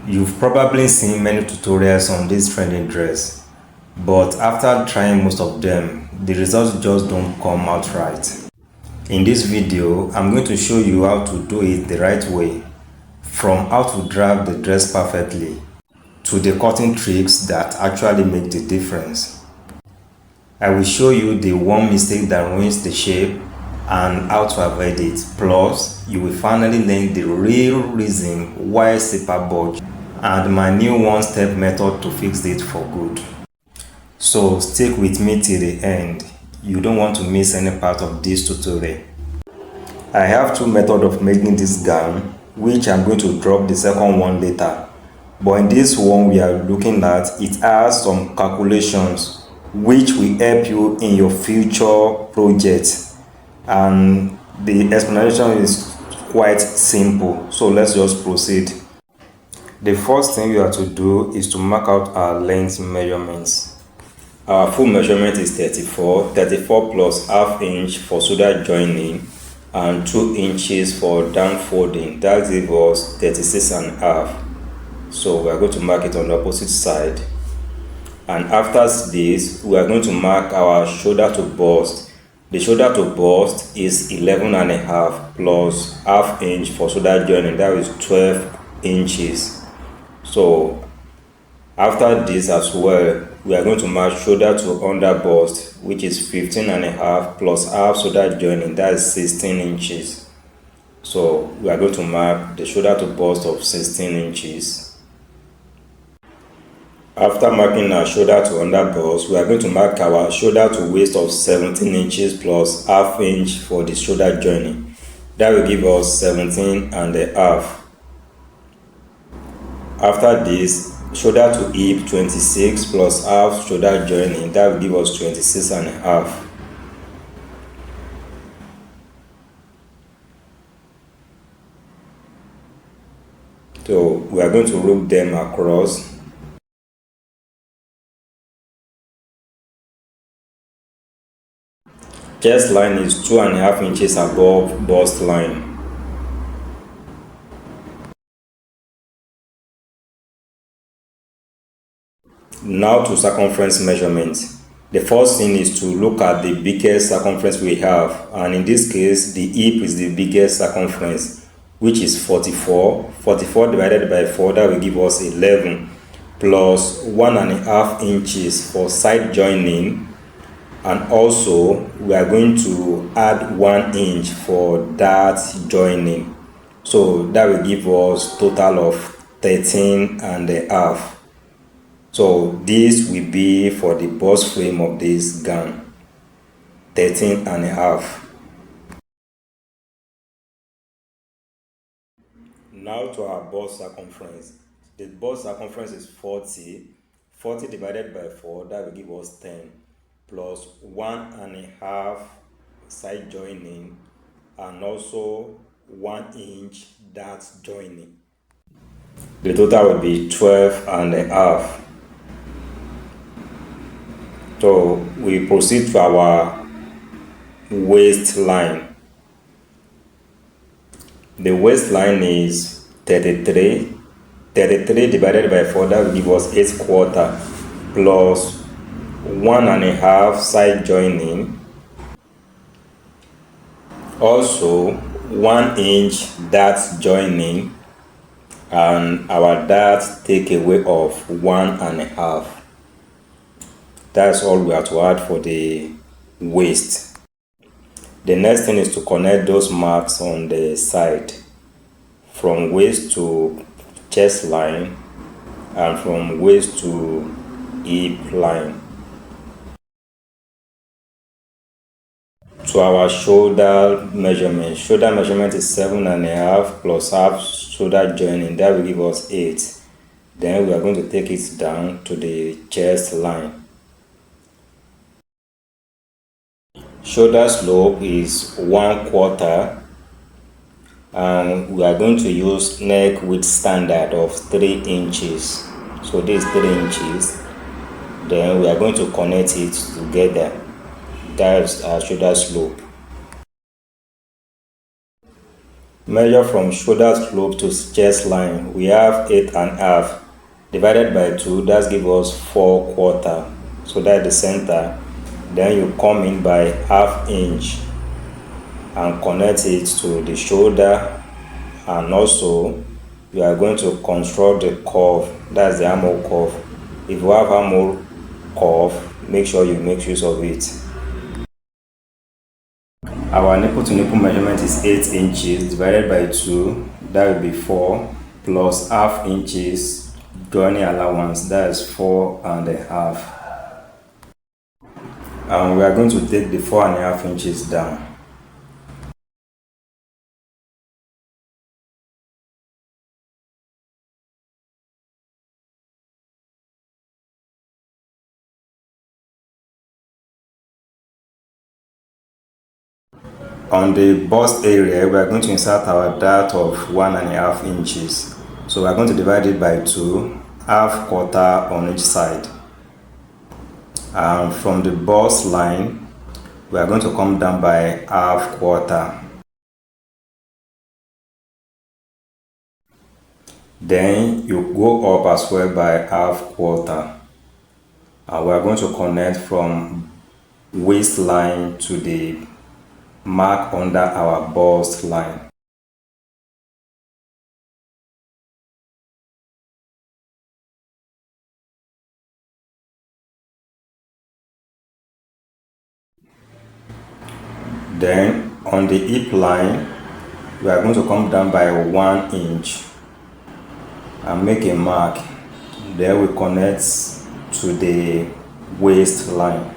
You've probably seen many tutorials on this trending dress, but after trying most of them, the results just don't come out right. In this video, I'm going to show you how to do it the right way, from how to draft the dress perfectly to the cutting tricks that actually make the difference. I will show you the one mistake that ruins the shape and how to avoid it. Plus, you will finally learn the real reason why zipper bulge and my new one-step method to fix it for good. So stick with me till the end. You don't want to miss any part of this tutorial. I have two methods of making this gown, which I'm going to drop the second one later. But in this one we are looking at, it has some calculations which will help you in your future projects, and the explanation is quite simple. So let's just proceed. The first thing you have to do is to mark out our length measurements. Our full measurement is 34 plus half inch for shoulder joining and 2 inches for down folding. That gives us 36 and a half. So we are going to mark it on the opposite side, and after this we are going to mark our shoulder to bust. The shoulder to bust is 11 and a half plus half inch for shoulder joining. That is 12 inches. So after this as well, we are going to mark shoulder to under bust, which is 15 and a half plus half shoulder joining. That is 16 inches. So we are going to mark the shoulder to bust of 16 inches. After marking our shoulder to under bust, we are going to mark our shoulder to waist of 17 inches plus half inch for the shoulder joining. That will give us 17 and a half. After this, shoulder to hip 26 plus half shoulder joining. That will give us 26 and a half. So we are going to loop them across. Chest line is 2.5 inches above bust line. Now to circumference measurement. The first thing is to look at the biggest circumference we have, and in this case the hip is the biggest circumference, which is 44. 44 divided by 4, that will give us 11 plus 1.5 inches for side joining, and also we are going to add 1 inch for that joining. So that will give us total of 13 and a half. So this will be for the bust frame of this gown, 13 and a half. Now to our bust circumference. The bust circumference is 40. 40 divided by 4, that will give us 10 plus 1.5 side joining, and also 1 inch that joining. The total will be 12 and a half. So we proceed to our waistline. The waistline is 33. 33 divided by 4, that will give us 8/4 plus 1.5 side joining. Also 1 inch dart joining, and our dart take away of 1.5. That's all we have to add for the waist. The next thing is to connect those marks on the side, from waist to chest line and from waist to hip line. To our shoulder measurement. Shoulder measurement is 7.5 plus half shoulder joining. That will give us 8. Then we are going to take it down to the chest line. Shoulder slope is 1/4, and we are going to use neck width standard of 3 inches. So this is 3 inches. Then we are going to connect it together. That's our shoulder slope. Measure from shoulder slope to chest line. We have 8.5 divided by 2. That gives us 4/4. So that's the center. Then you come in by ½ inch and connect it to the shoulder, and also you are going to construct the curve. That's the armhole curve. If you have armhole curve, make sure you make use of it. Our nipple to nipple measurement is 8 inches divided by 2. That will be 4 plus ½ inches joining allowance. That is 4.5. And we are going to take the 4.5 inches down. On the bust area, we are going to insert our dart of 1.5 inches. So we are going to divide it by 2, ½ on each side. And from the bust line, we are going to come down by ½ Then you go up as well by ½ And we are going to connect from waistline to the mark under our bust line. Then on the hip line, we are going to come down by 1 inch and make a mark. Then we connect to the waistline.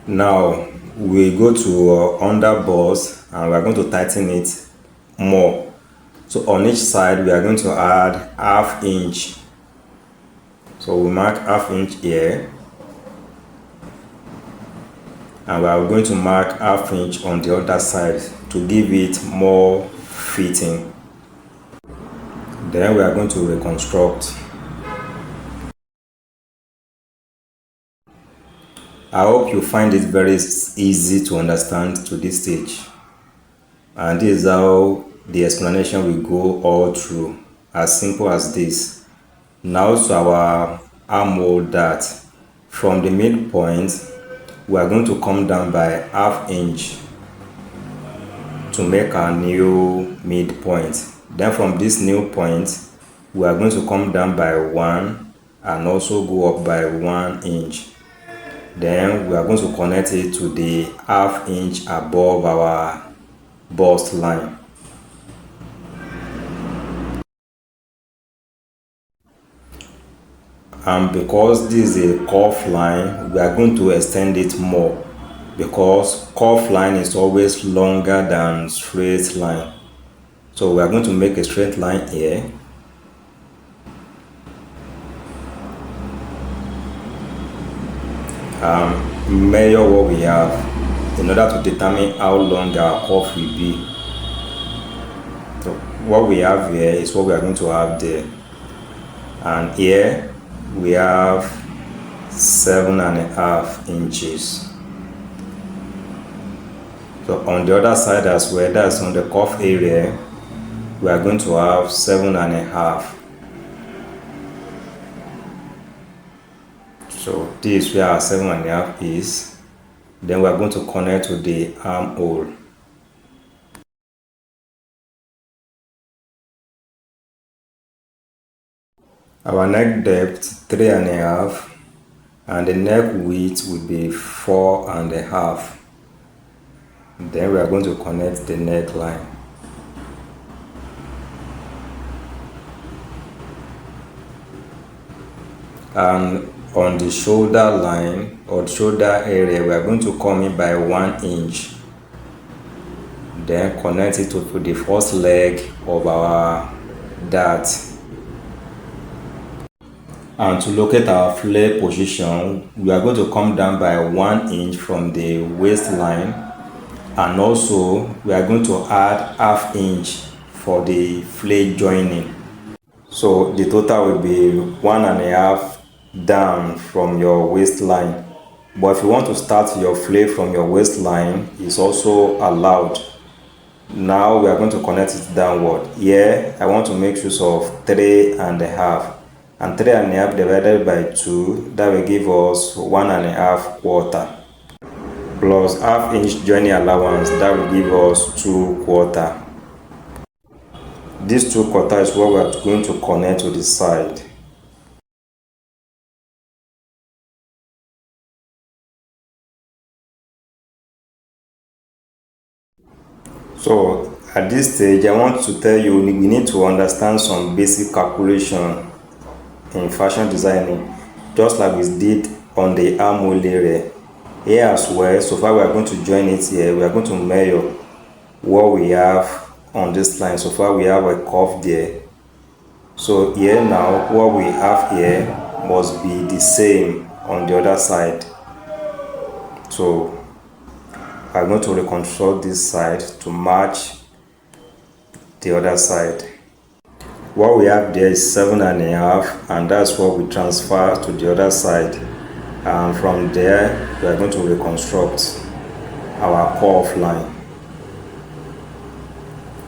Now we go to under bust and we are going to tighten it more. So on each side we are going to add ½ inch. So we mark ½ inch here, and we are going to mark ½ inch on the other side to give it more fitting. Then we are going to reconstruct. I hope you find it very easy to understand to this stage, and this is how the explanation will go all through, as simple as this. Now to our armhole dart. From the midpoint, we are going to come down by ½ inch to make our new midpoint. Then from this new point, we are going to come down by 1 and also go up by 1 inch. Then we are going to connect it to the ½ inch above our bust line. And because this is a curve line, we are going to extend it more, because curve line is always longer than straight line. So we are going to make a straight line here. Measure what we have in order to determine how long our curve will be. So what we have here is what we are going to have there, and here we have 7.5 inches. So on the other side as well, that's on the curve area, we are going to have 7.5. So this is where our 7.5 is. Then we are going to connect to the armhole. Our neck depth 3.5, and the neck width will be 4.5. Then we are going to connect the neckline. And on the shoulder line or shoulder area, we are going to come in by 1 inch. Then connect it to the first leg of our dart. And to locate our flare position, we are going to come down by 1 inch from the waistline, and also we are going to add ½ inch for the flare joining. So the total will be 1.5 down from your waistline. But if you want to start your flare from your waistline, it's also allowed. Now we are going to connect it downward. Here I want to make use of 3.5, and 3.5 divided by 2, that will give us 1.5 quarter, plus half-inch joining allowance, that will give us 2 quarter. This 2 quarter is what we are going to connect to the side. So at this stage, I want to tell you we need to understand some basic calculation in fashion designing, just like we did on the armhole area. Here as well, so far we are going to join it here. We are going to measure what we have on this line. So far we have a curve there. So here now, what we have here must be the same on the other side. So I'm going to reconstruct this side to match the other side. What we have there is 7.5, and that's what we transfer to the other side. And from there, we are going to reconstruct our curve line.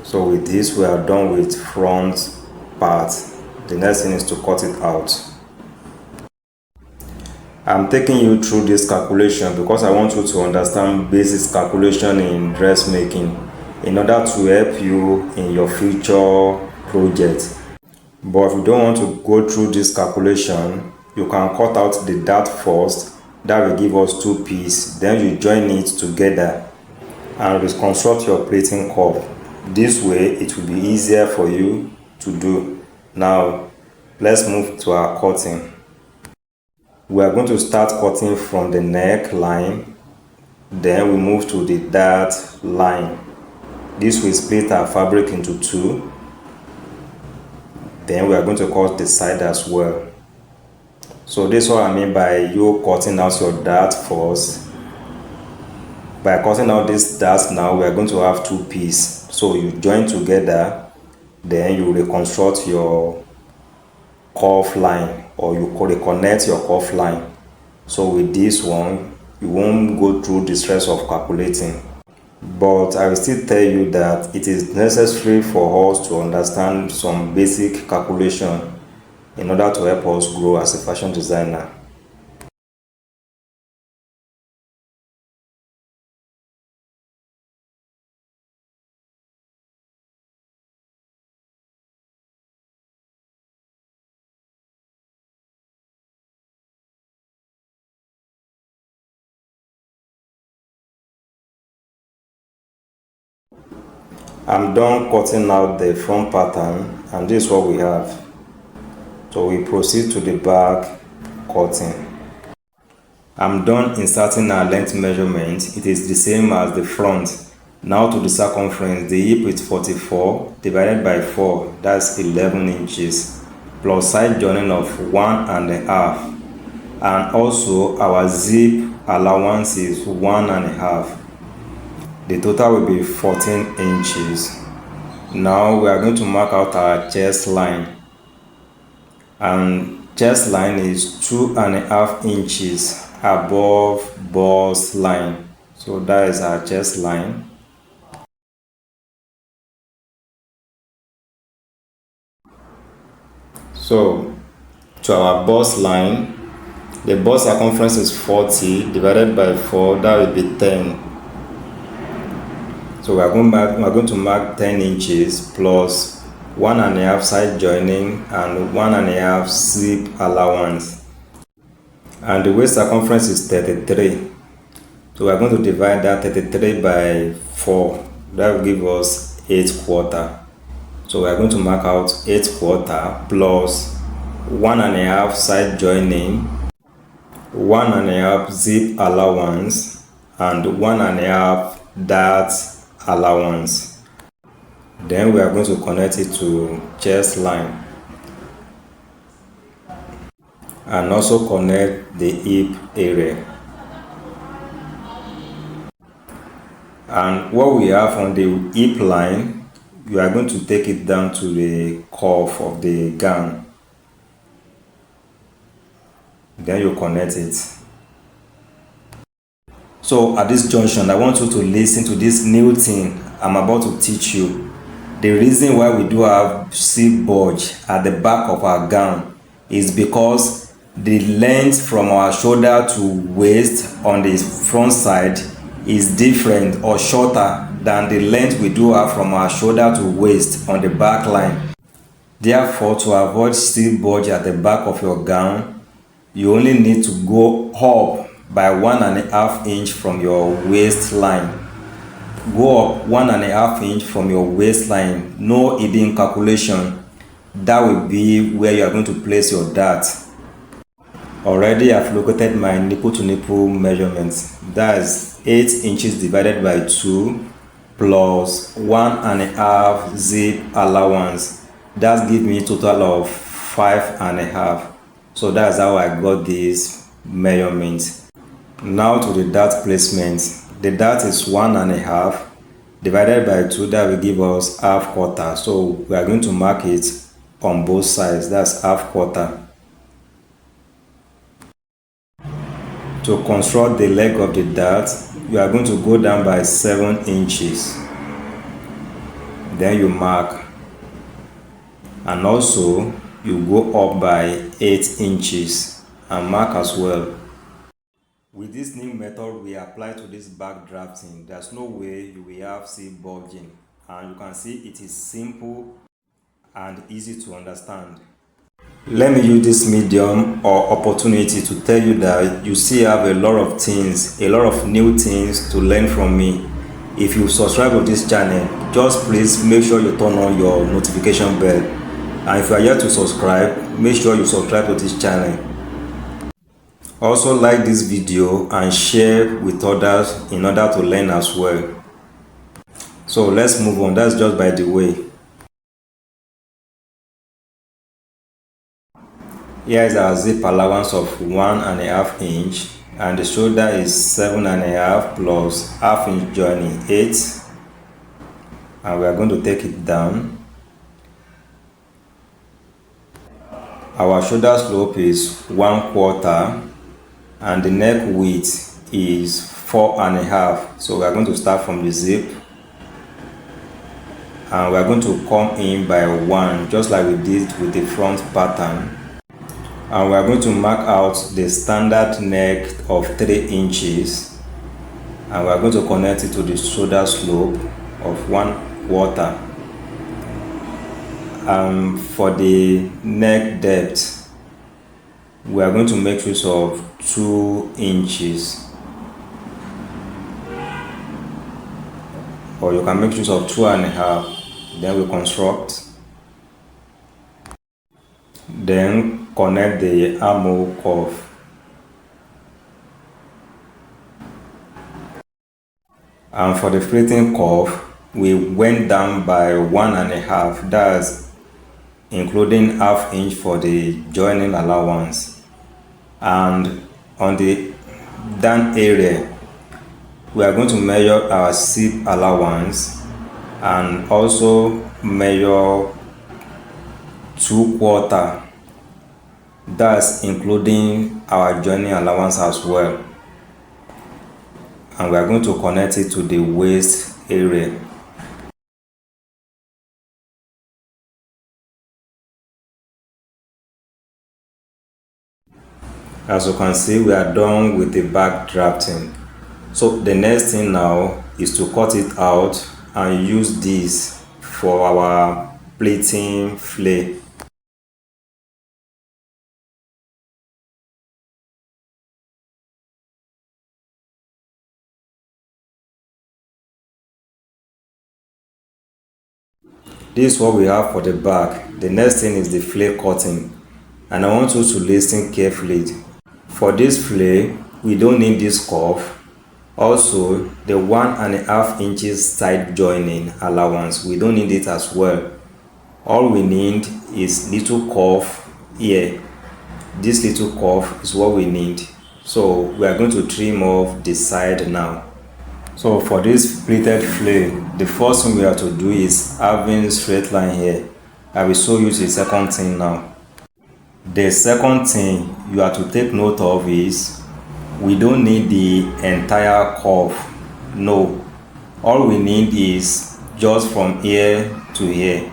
So with this, we are done with front part. The next thing is to cut it out. I'm taking you through this calculation because I want you to understand basic calculation in dressmaking in order to help you in your future project. But if you don't want to go through this calculation, you can cut out the dart first. That will give us 2 pieces. Then you join it together and reconstruct your plating curve. This way it will be easier for you to do. Now let's move to our cutting. We are going to start cutting from the neckline, then we move to the dart line. This will split our fabric into 2. Then we are going to cut the side as well. So this is what I mean by you cutting out your dart first. By cutting out this dart now, we are going to have 2 pieces. So you join together, then you reconstruct your curve line, or you reconnect your curve line. So with this one, you won't go through the stress of calculating. But I will still tell you that it is necessary for us to understand some basic calculation in order to help us grow as a fashion designer. I'm done cutting out the front pattern, and this is what we have. So we proceed to the back cutting. I'm done inserting our length measurement. It is the same as the front. Now to the circumference, the hip is 44 divided by 4, that's 11 inches, plus side joining of 1.5, and also our zip allowance is 1.5. The total will be 14 inches. Now we are going to mark out our chest line, and chest line is 2.5 inches above bust line. So that is our chest line. So to our bust line, the bust circumference is 40 divided by 4, that will be 10. So we are going to mark 10 inches plus 1.5 side joining and 1.5 zip allowance. And the waist circumference is 33. So we are going to divide that 33 by 4. That will give us 8 quarter. So we are going to mark out 8 quarter plus 1.5 side joining, 1.5 zip allowance, and 1.5 dart allowance. Then we are going to connect it to chest line and also connect the hip area. And what we have on the hip line, you are going to take it down to the cuff of the gown. Then you connect it. So at this junction, I want you to listen to this new thing I'm about to teach you. The reason why we do have zip bulge at the back of our gown is because the length from our shoulder to waist on the front side is different or shorter than the length we do have from our shoulder to waist on the back line. Therefore, to avoid zip bulge at the back of your gown, you only need to go up by 1.5 inch from your waistline. Go up 1.5 inch from your waistline. No hidden calculation. That will be where you are going to place your dart. Already I've located my nipple to nipple measurements. That's 8 inches divided by 2 plus 1.5 zip allowance. That gives me a total of 5.5. So that's how I got this measurement. Now to the dart placement. The dart is 1.5 divided by 2. That will give us half quarter. So we are going to mark it on both sides. That's half quarter. To construct the leg of the dart, you are going to go down by 7 inches. Then you mark. And also you go up by 8 inches and mark as well. With this new method we apply to this back drafting, there's no way you will have zip bulging, and you can see it is simple and easy to understand. Let me use this medium or opportunity to tell you that you still have a lot of things, a lot of new things to learn from me. If you subscribe to this channel, just please make sure you turn on your notification bell. And if you are yet to subscribe, make sure you subscribe to this channel. Also like this video and share with others in order to learn as well. So let's move on. That's just by the way. Here is our zip allowance of 1.5 inch, and the shoulder is 7.5 plus half inch joining 8, and we are going to take it down. Our shoulder slope is 1/4 and the neck width is 4.5. So we are going to start from the zip and we are going to come in by 1, just like we did with the front pattern. And we are going to mark out the standard neck of 3 inches, and we are going to connect it to the shoulder slope of 1/4. For the neck depth, we are going to make use of 2 inches, or you can make use of 2.5. Then we construct, then connect the armhole cuff. And for the fitting cuff, we went down by 1.5. That's including half inch for the joining allowance. And on the down area, we are going to measure our zip allowance and also measure 2/4. That's including our joining allowance as well. And we are going to connect it to the waist area. As you can see, we are done with the back drafting. So the next thing now is to cut it out and use this for our pleating flare. This is what we have for the back. The next thing is the flare cutting, and I want you to listen carefully. For this flare, we don't need this cuff. Also, the 1.5 inches side joining allowance, we don't need it as well. All we need is little cuff here. This little cuff is what we need. So we are going to trim off the side now. So for this pleated flare, the first thing we have to do is having straight line here. I will show you the second thing now. The second thing you have to take note of is we don't need the entire curve. No, all we need is just from here to here,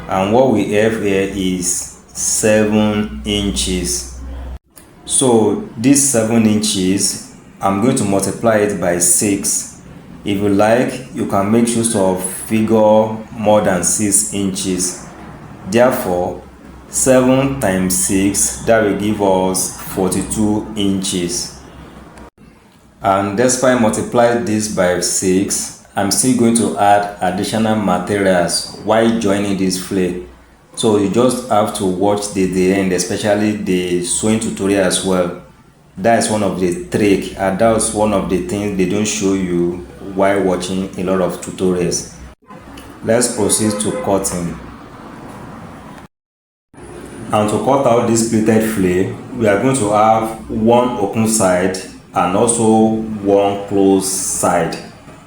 and what we have here is 7 inches. So this 7 inches, I'm going to multiply it by 6. If you like, you can make use of figure more than 6 inches. Therefore, 7 times 6, that will give us 42 inches. And despite multiply this by 6, I'm still going to add additional materials while joining this flare. So you just have to watch the end, especially the sewing tutorial as well. That is one of the trick, and that's one of the things they don't show you while watching a lot of tutorials. Let's proceed to cutting. And to cut out this pleated flare, we are going to have one open side and also one closed side.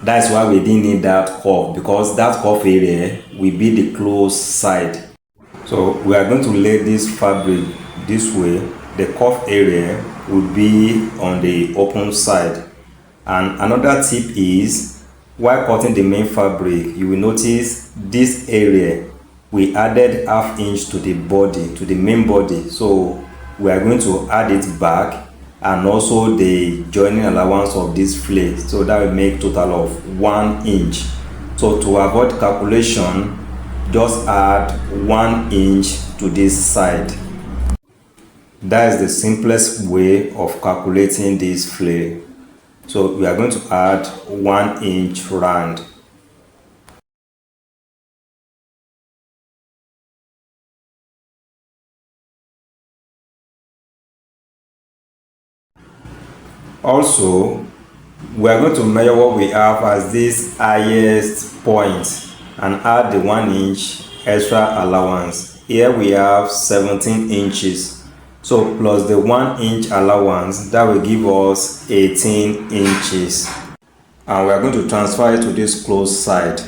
That's why we didn't need that curve, because that curve area will be the closed side. So we are going to lay this fabric this way. The curve area will be on the open side. And another tip is, while cutting the main fabric, you will notice this area we added ½ inch to the body, to the main body. So we are going to add it back, and also the joining allowance of this flare. So that will make total of 1 inch. So to avoid calculation, just add 1 inch to this side. That is the simplest way of calculating this flare. So we are going to add 1 inch round. Also, we are going to measure what we have as this highest point and add the 1 inch extra allowance. Here we have 17 inches. So plus the 1 inch allowance, that will give us 18 inches. And we are going to transfer it to this closed side.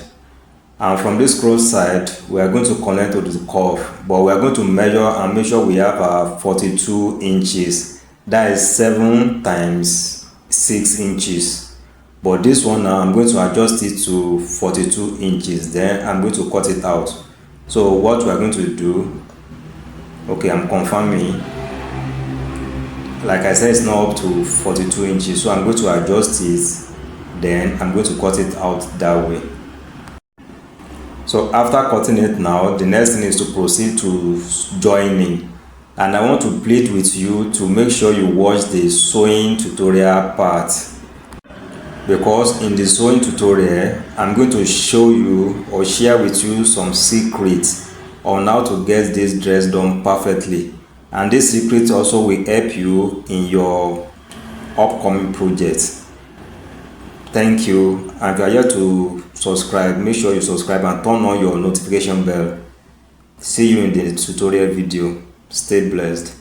And from this closed side, we are going to connect to the curve. But we are going to measure and make sure we have 42 inches. That is 7 times 6 inches. But this one now, I'm going to adjust it to 42 inches. Then I'm going to cut it out. So what we are going to do, okay, I'm confirming. Like I said, it's not up to 42 inches. So I'm going to adjust it. Then I'm going to cut it out that way. So after cutting it now, the next thing is to proceed to joining. And I want to plead with you to make sure you watch the sewing tutorial part, because in the sewing tutorial I'm going to show you or share with you some secrets on how to get this dress done perfectly, and this secret also will help you in your upcoming project. Thank you. And if you are here to subscribe, make sure you subscribe and turn on your notification bell. See you in the tutorial video. Stay blessed.